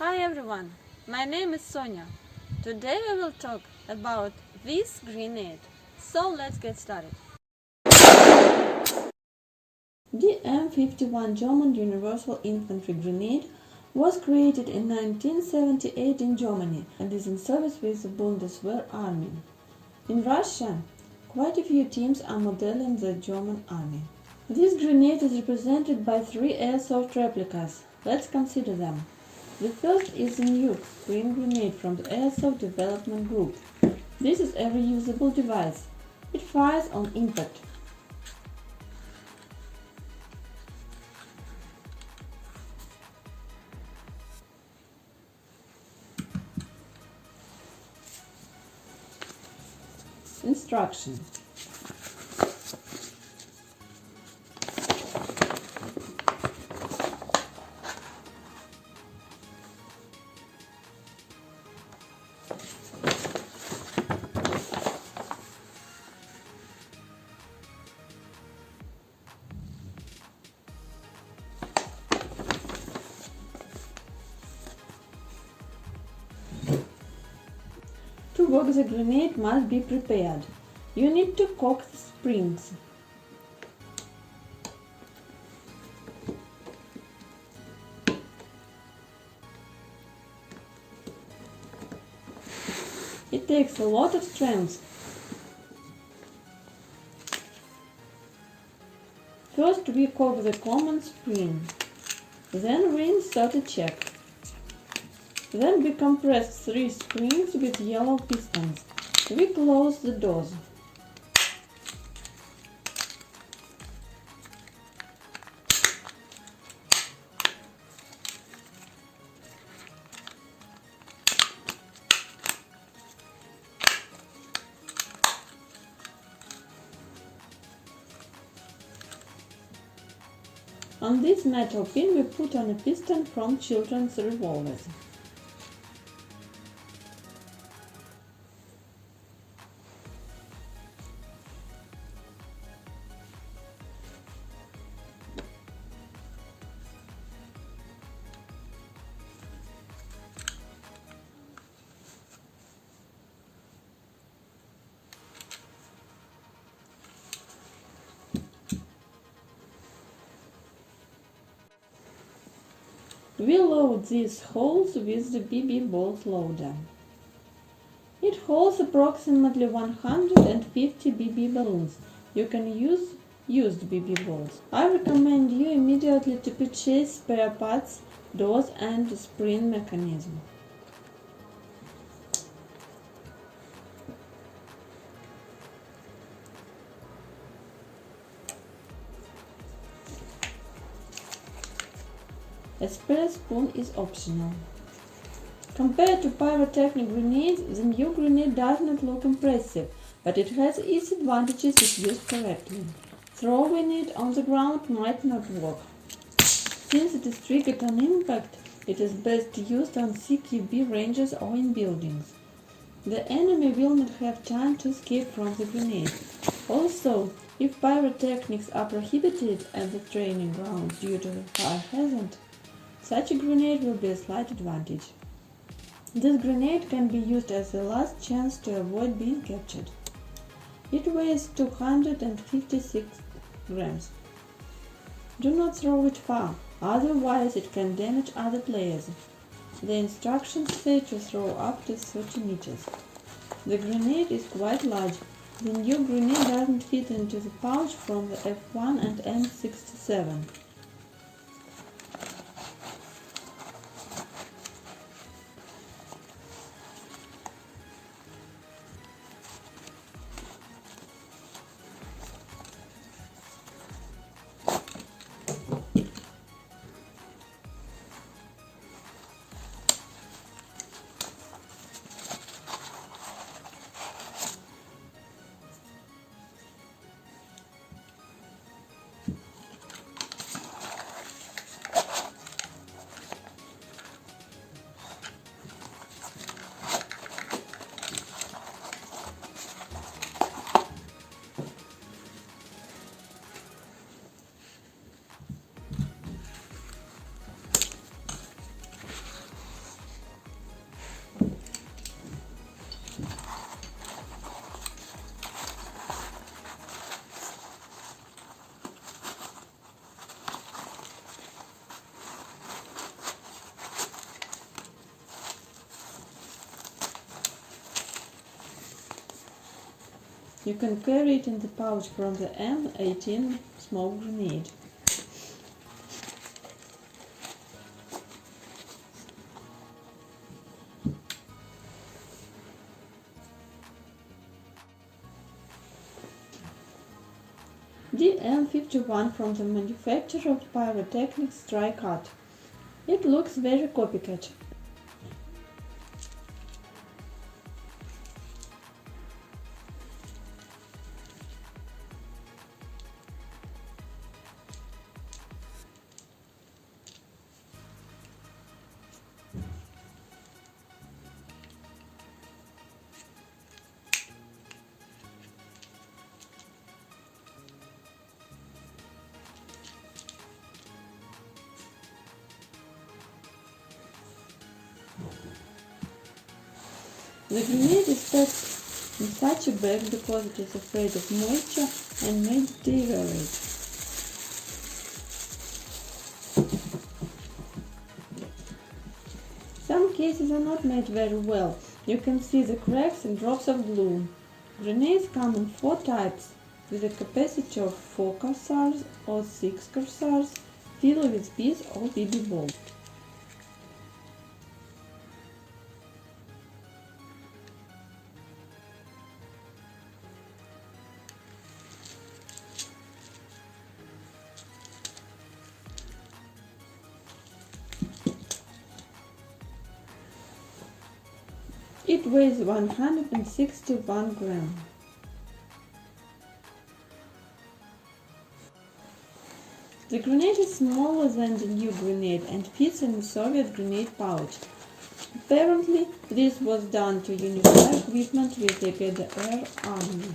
Hi everyone, my name is Sonja. Today we will talk about this grenade. So let's get started. DM-51 German Universal Infantry Grenade was created in 1978 in Germany and is in service with the Bundeswehr Army. In Russia, quite a few teams are modeling the German Army. This grenade is represented by 3 airsoft replicas. Let's consider them. The first is the new spring grenade from the Airsoft Development Group. This is a reusable device. It fires on impact. Instruction. To work the grenade must be prepared. You need to cock the springs. It takes a lot of strength. First we cock the common spring, then reinsert a check. Then we compress 3 springs with yellow pistons. We close the doors. On this metal pin we put on a piston from children's revolvers. We load these holes with the BB balls loader. It holds approximately 150 BB balloons. You can use used BB balls. I recommend you immediately to purchase spare parts, doors and spring mechanism. A spare spoon is optional. Compared to pyrotechnic grenades, the new grenade does not look impressive, but it has its advantages if used correctly. Throwing it on the ground might not work. Since it is triggered on impact, it is best used on CQB ranges or in buildings. The enemy will not have time to escape from the grenade. Also, if pyrotechnics are prohibited at the training ground due to the fire hazard, such a grenade will be a slight advantage. This grenade can be used as a last chance to avoid being captured. It weighs 256 grams. Do not throw it far, otherwise it can damage other players. The instructions say to throw up to 30 meters. The grenade is quite large. The new grenade doesn't fit into the pouch from the F1 and M67. You can carry it in the pouch from the M18 smoke grenade. DM-51 from the manufacturer of Pyrotechnics Tri-Cut. It looks very copycat. The grenade is packed in such a bag because it is afraid of moisture and may deteriorate. Some cases are not made very well. You can see the cracks and drops of glue. Grenades come in 4 types, with a capacity of 4 corsars or 6 corsars, filled with peas or BB balls. It weighs 161 grams. The grenade is smaller than the new grenade and fits in the Soviet grenade pouch. Apparently, this was done to unify equipment with the GDR army.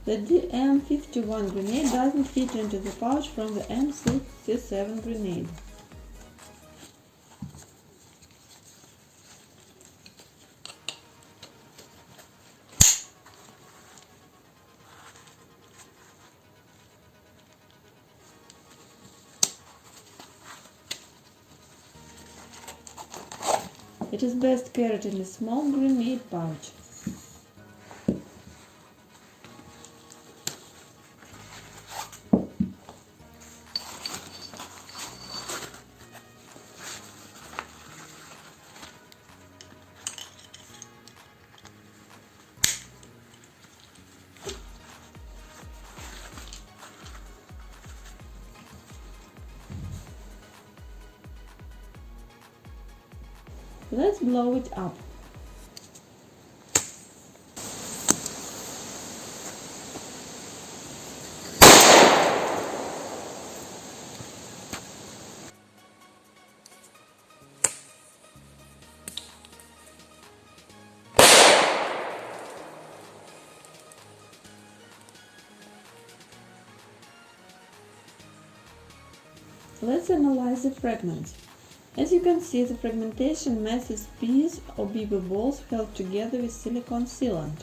The DM-51 grenade doesn't fit into the pouch from the M67 grenade. It is best carried in a small grenade pouch. Let's blow it up. Let's analyze the fragments. As you can see, the fragmentation matches peas or BB balls held together with silicone sealant.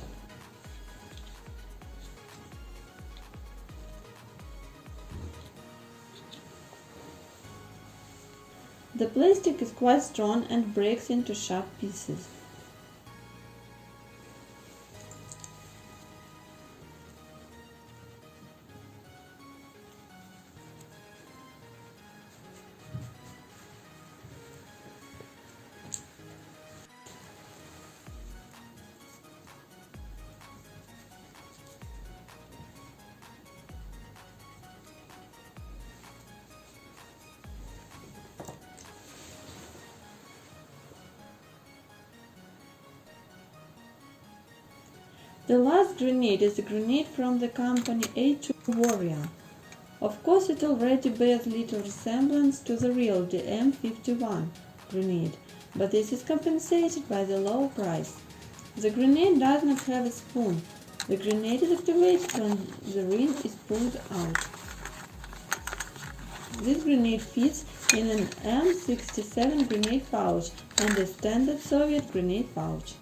The plastic is quite strong and breaks into sharp pieces. The last grenade is a grenade from the company A2 Warrior. Of course, it already bears little resemblance to the real DM-51 grenade, but this is compensated by the low price. The grenade does not have a spoon. The grenade is activated when the ring is pulled out. This grenade fits in an M67 grenade pouch and a standard Soviet grenade pouch.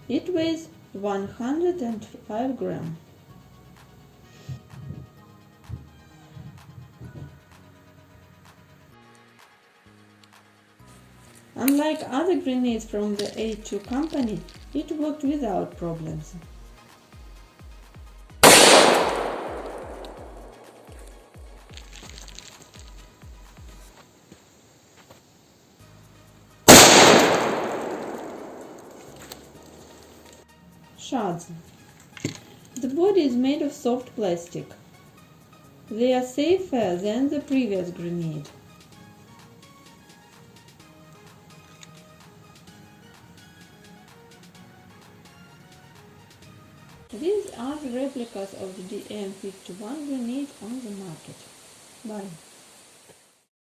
It weighs 105 grams. Unlike other grenades from the A2 company, it worked without problems. Shards. The body is made of soft plastic. They are safer than the previous grenade. These are the replicas of the DM-51 grenade on the market. Bye.